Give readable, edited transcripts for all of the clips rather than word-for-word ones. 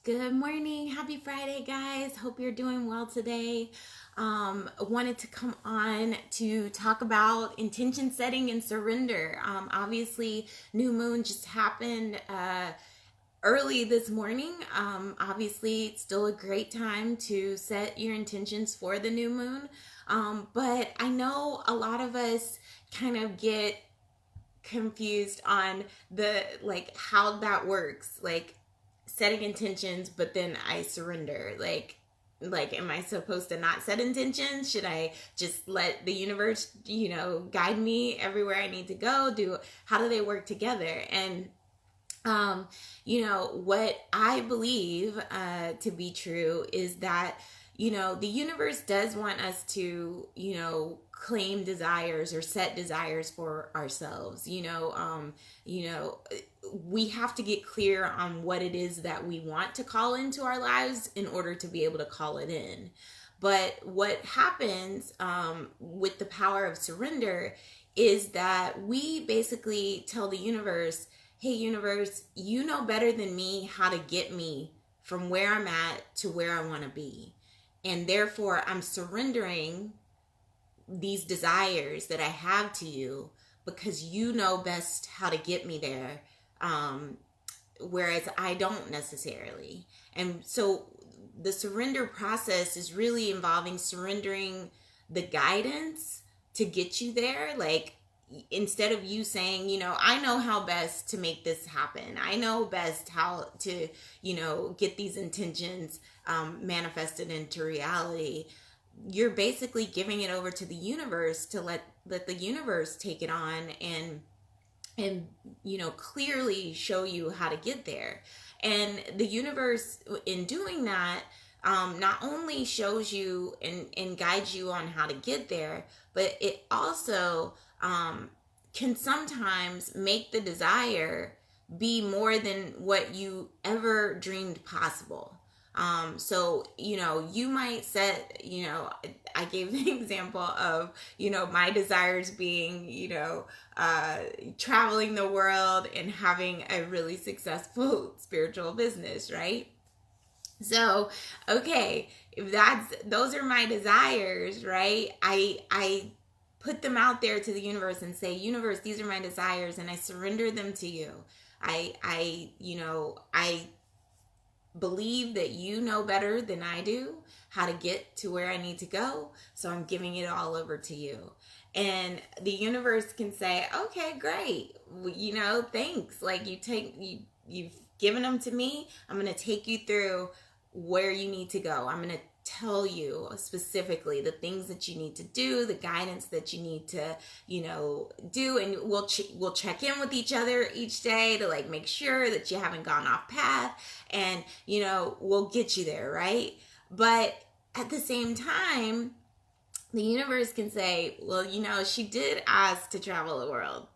Good morning. Happy Friday, guys. Hope you're doing well today. Wanted to come on to talk about intention setting and surrender. Obviously, new moon just happened early this morning. Obviously, it's still a great time to set your intentions for the new moon. But I know a lot of us kind of get confused on the how that works. Setting intentions, but then I surrender. Am I supposed to not set intentions? Should I just let the universe, guide me everywhere I need to go? How do they work together? And what I believe to be true is that the universe does want us to claim desires or set desires for ourselves. We have to get clear on what it is that we want to call into our lives in order to be able to call it in. But what happens with the power of surrender is that we basically tell the universe, hey, universe, you know better than me how to get me from where I'm at to where I want to be. And therefore, I'm surrendering these desires that I have to you because you know best how to get me there, whereas I don't necessarily. And so the surrender process is really involving surrendering the guidance to get you there. Instead of you saying, I know how best to make this happen. I know best how to, get these intentions manifested into reality. You're basically giving it over to the universe to let the universe take it on and clearly show you how to get there. And the universe, in doing that, not only shows you and guides you on how to get there, but it also can sometimes make the desire be more than what you ever dreamed possible. So, you might set, I gave the example of, my desires being, traveling the world and having a really successful spiritual business, right? So, okay, if those are my desires, right? I put them out there to the universe and say, universe, these are my desires, and I surrender them to you. I believe that you know better than I do how to get to where I need to go, so I'm giving it all over to you. And the universe can say, okay, great, thanks. You've given them to me. I'm going to take you through where you need to go. I'm going to tell you specifically the things that you need to do, the guidance that you need to, do. And we'll check in with each other each day to make sure that you haven't gone off path, and, we'll get you there. Right. But at the same time, the universe can say, well, she did ask to travel the world.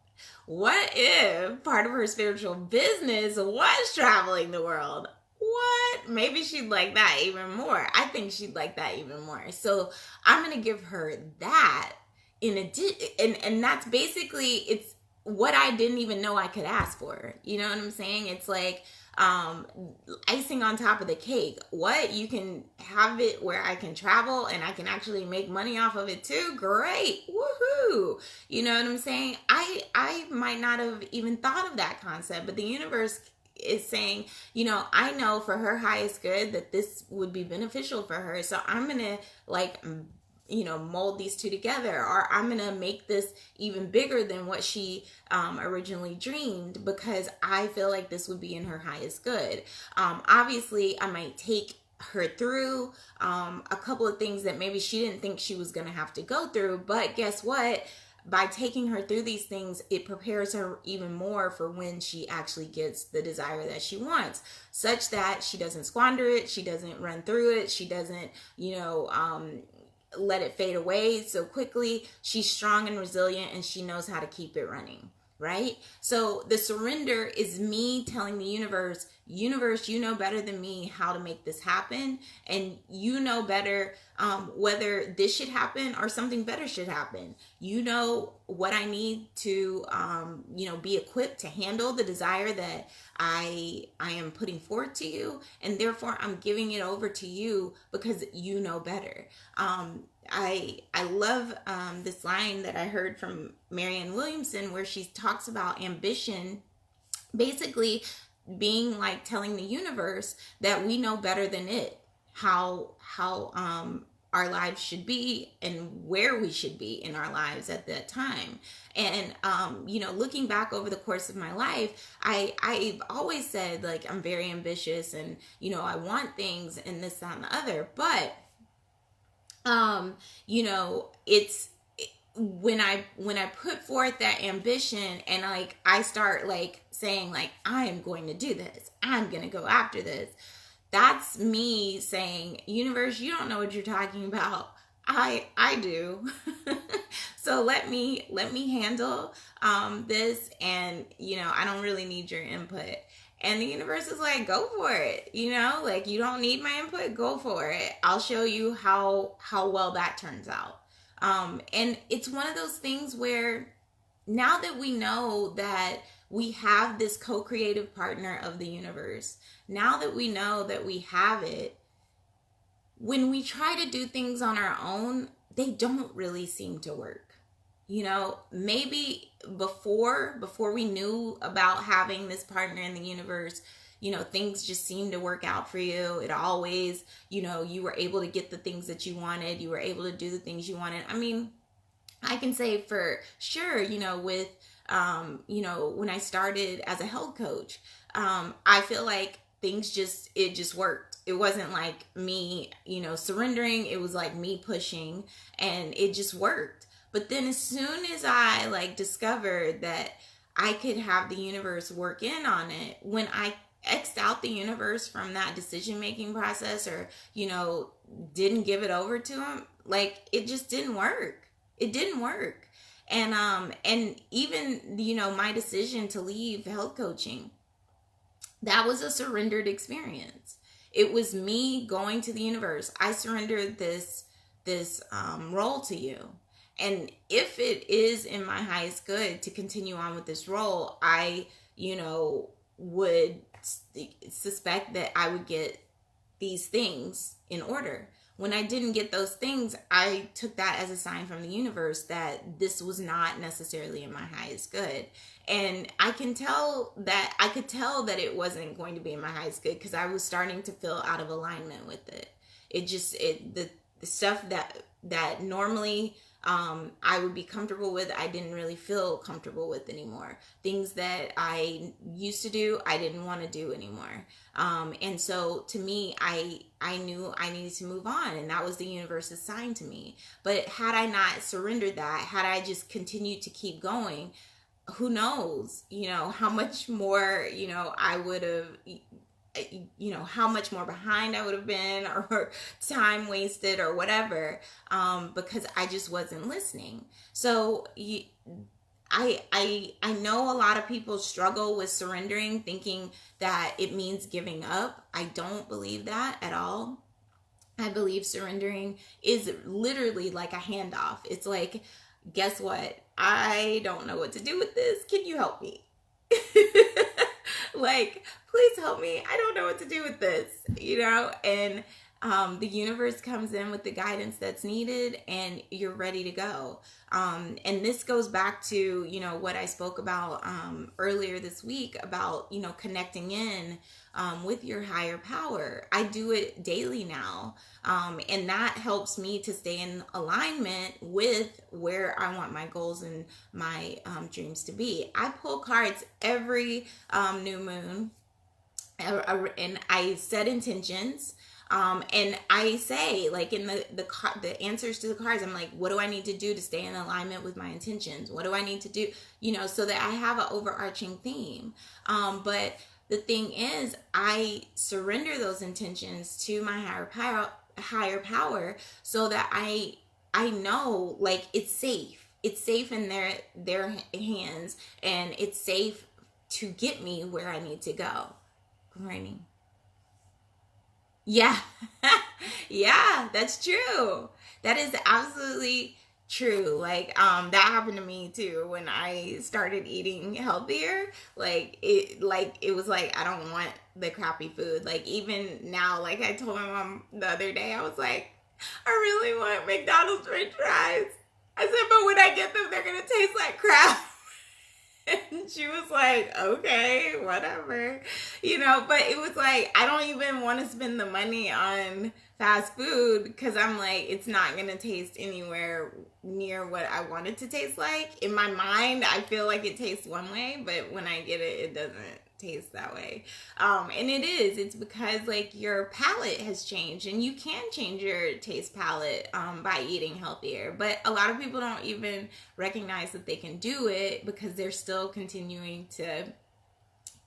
What if part of her spiritual business was traveling the world? What? Maybe she'd like that even more. I think she'd like that even more. So I'm going to give her that in addition. And that's basically, it's what I didn't even know I could ask for. You know what I'm saying? It's like icing on top of the cake. What? You can have it where I can travel and I can actually make money off of it too? Great. Woohoo. You know what I'm saying? I might not have even thought of that concept, but the universe is saying, I know for her highest good that this would be beneficial for her. So I'm going to mold these two together, or I'm going to make this even bigger than what she originally dreamed, because I feel like this would be in her highest good. Obviously, I might take her through a couple of things that maybe she didn't think she was going to have to go through. But guess what? By taking her through these things, it prepares her even more for when she actually gets the desire that she wants, such that she doesn't squander it, she doesn't run through it, she doesn't, let it fade away so quickly. She's strong and resilient, and she knows how to keep it running, right? So the surrender is me telling the universe, universe, you know better than me how to make this happen, and you know better whether this should happen or something better should happen. You know what I need to be equipped to handle the desire that I am putting forth to you, and therefore I'm giving it over to you because you know better. I love this line that I heard from Marianne Williamson, where she talks about ambition basically being like telling the universe that we know better than it how our lives should be and where we should be in our lives at that time. And looking back over the course of my life, I've always said, like, I'm very ambitious, and I want things and this, that, and the other. But it's when I put forth that ambition, and like I start like saying, like, I am going to do this, I'm going to go after this, that's me saying, universe, you don't know what you're talking about. I do. So let me handle this, and I don't really need your input. And the universe is like, go for it. Like, you don't need my input, go for it. I'll show you how well that turns out. And it's one of those things where, now that we know that we have this co-creative partner of the universe, now that we know that we have it, when we try to do things on our own, they don't really seem to work. Maybe before we knew about having this partner in the universe, things just seemed to work out for you. It always, you were able to get the things that you wanted. You were able to do the things you wanted. I mean, I can say for sure, with, when I started as a health coach, I feel like it just worked. It wasn't like me, surrendering. It was like me pushing, and it just worked. But then as soon as I like discovered that I could have the universe work in on it, when I X'd out the universe from that decision-making process, or, didn't give it over to him, like, it just didn't work. It didn't work. And even, my decision to leave health coaching, that was a surrendered experience. It was me going to the universe. I surrendered this role to you. And if it is in my highest good to continue on with this role, I, would suspect that I would get these things in order. When I didn't get those things, I took that as a sign from the universe that this was not necessarily in my highest good. And I could tell that it wasn't going to be in my highest good, because I was starting to feel out of alignment with it. The stuff that normally I would be comfortable with, I didn't really feel comfortable with anymore. Things that I used to do, I didn't want to do anymore. And so to me, I knew I needed to move on, and that was the universe's sign to me. But had I not surrendered that, had I just continued to keep going, who knows, how much more, I would have, how much more behind I would have been, or time wasted, or whatever, because I just wasn't listening. So I know a lot of people struggle with surrendering, thinking that it means giving up. I don't believe that at all. I believe surrendering is literally like a handoff. It's like, guess what? I don't know what to do with this. Can you help me? Like, please help me. I don't know what to do with this, and the universe comes in with the guidance that's needed, and you're ready to go. And this goes back to, what I spoke about earlier this week about, connecting in with your higher power. I do it daily now. And that helps me to stay in alignment with where I want my goals and my dreams to be. I pull cards every new moon, and I set intentions. And I say, like, in the answers to the cards, I'm like, what do I need to do to stay in alignment with my intentions? What do I need to do, so that I have an overarching theme. But the thing is, I surrender those intentions to my higher power, so that I know, like, it's safe. It's safe in their hands, and it's safe to get me where I need to go. Raining. Yeah. Yeah, that's true. That is absolutely true. That happened to me too when I started eating healthier. It was like I don't want the crappy food. Like even now, like I told my mom the other day, I was like, I really want McDonald's french fries. I said, but when I get them, they're gonna taste like crap. And she was like, okay, whatever, but it was like, I don't even want to spend the money on fast food because I'm like, it's not going to taste anywhere near what I want it to taste like. In my mind, I feel like it tastes one way, but when I get it, it doesn't taste that way. And it's because like your palate has changed, and you can change your taste palette by eating healthier, but a lot of people don't even recognize that they can do it because they're still continuing to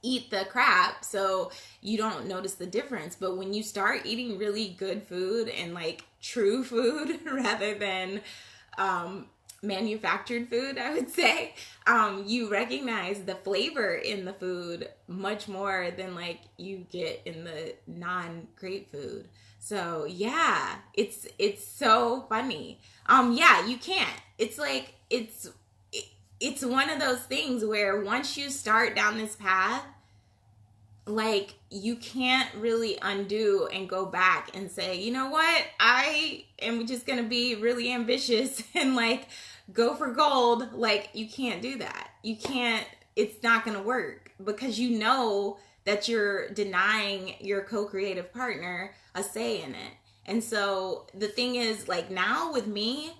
eat the crap, so you don't notice the difference. But when you start eating really good food and like true food rather than manufactured food, I would say, you recognize the flavor in the food much more than like you get in the non-great food. So yeah, it's so funny. Yeah, you can't. It's like it's one of those things where once you start down this path, like you can't really undo and go back and say, you know what, I am just gonna be really ambitious and like go for gold. Like you can't do that. You can't. It's not gonna work because you know that you're denying your co-creative partner a say in it. And so the thing is, like now with me,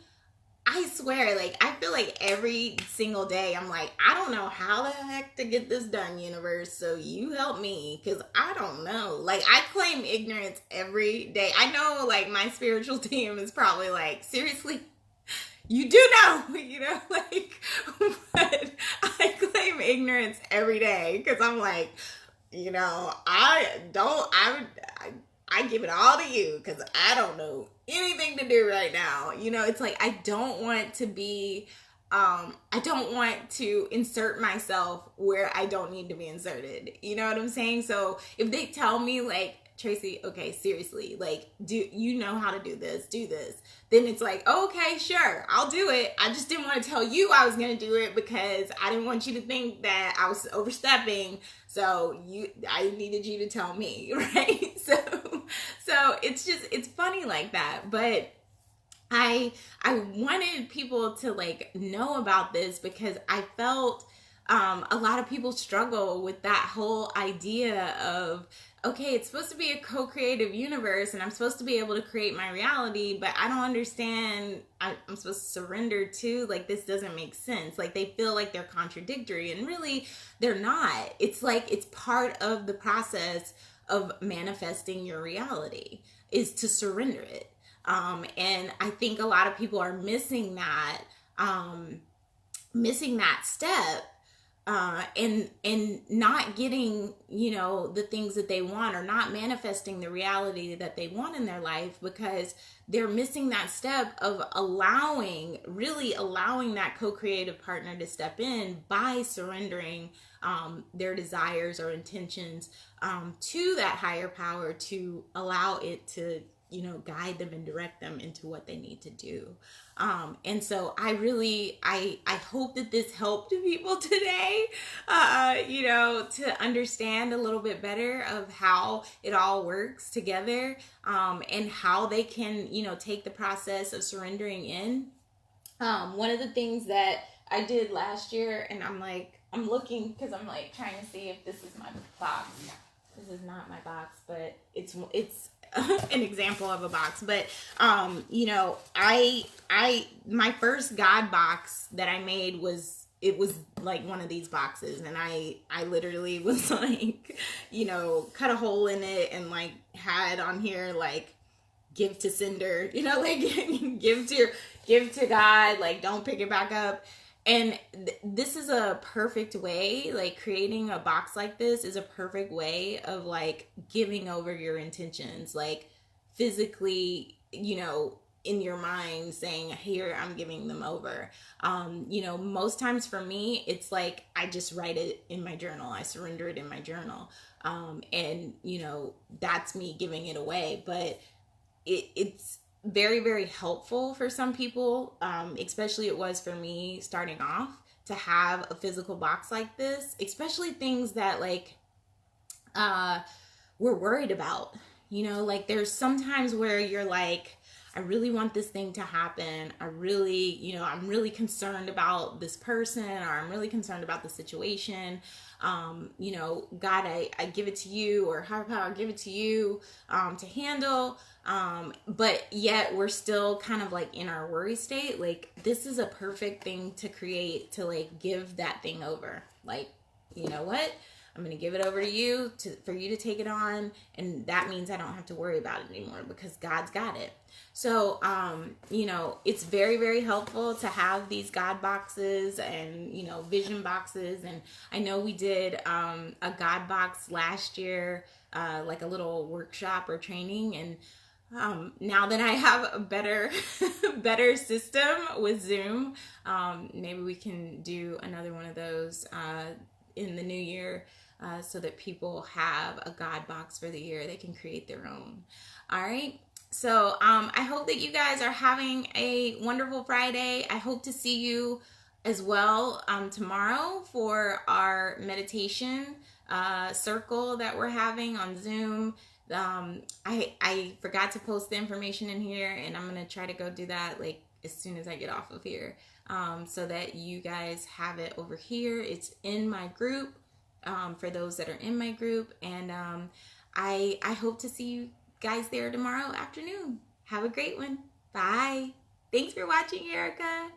I swear, like, I feel like every single day I'm like, I don't know how the heck to get this done, universe. So you help me, because I don't know. Like, I claim ignorance every day. I know, like, my spiritual team is probably like, seriously? You do know, like, but I claim ignorance every day because I'm like, I give it all to you because I don't know anything to do right now. It's like I don't want to be, I don't want to insert myself where I don't need to be inserted. You know what I'm saying? So if they tell me like, Tracy, okay, seriously, like, do you know how to do this? Do this. Then it's like, okay, sure, I'll do it. I just didn't want to tell you I was going to do it because I didn't want you to think that I was overstepping. So I needed you to tell me, right? So it's funny like that. But I wanted people to like know about this because I felt a lot of people struggle with that whole idea of, okay, it's supposed to be a co-creative universe and I'm supposed to be able to create my reality, but I don't understand. I'm supposed to surrender to, like, this doesn't make sense. Like, they feel like they're contradictory, and really they're not. It's like it's part of the process of manifesting your reality is to surrender it. And I think a lot of people are missing that step. And not getting, the things that they want, or not manifesting the reality that they want in their life because they're missing that step of really allowing that co-creative partner to step in by surrendering their desires or intentions to that higher power to allow it to guide them and direct them into what they need to do. And so I hope that this helped people today, to understand a little bit better of how it all works together, and how they can, take the process of surrendering in. One of the things that I did last year, and I'm looking because I'm like trying to see if this is my box. This is not my box, but it's an example of a box. But my first God box that I made was like one of these boxes, and I literally was like, cut a hole in it and like had on here like give to sender, like give to God, like don't pick it back up. And this is a perfect way, like creating a box like this is a perfect way of like giving over your intentions, like physically, in your mind saying, here, I'm giving them over. Most times for me, it's like I just write it in my journal. I surrender it in my journal. And that's me giving it away. But it's very, very helpful for some people, especially it was for me starting off, to have a physical box like this, especially things that like we're worried about. Like there's sometimes where you're like, I really want this thing to happen. I'm really concerned about this person, or I'm really concerned about the situation. God, I give it to you, or higher power, give it to you to handle. But yet we're still kind of like in our worry state. Like, this is a perfect thing to create, to like give that thing over. Like, you know what? I'm going to give it over to you for you to take it on. And that means I don't have to worry about it anymore because God's got it. So, it's very, very helpful to have these God boxes and, vision boxes. And I know we did a God box last year, like a little workshop or training. And now that I have a better system with Zoom, maybe we can do another one of those in the new year, so that people have a God box for the year. They can create their own. All right. So I hope that you guys are having a wonderful Friday. I hope to see you as well tomorrow for our meditation circle that we're having on Zoom. I forgot to post the information in here, and I'm gonna try to go do that like as soon as I get off of here, so that you guys have it over here. It's in my group, for those that are in my group, and I hope to see you guys there tomorrow afternoon. Have a great one. Bye. Thanks for watching, Erica.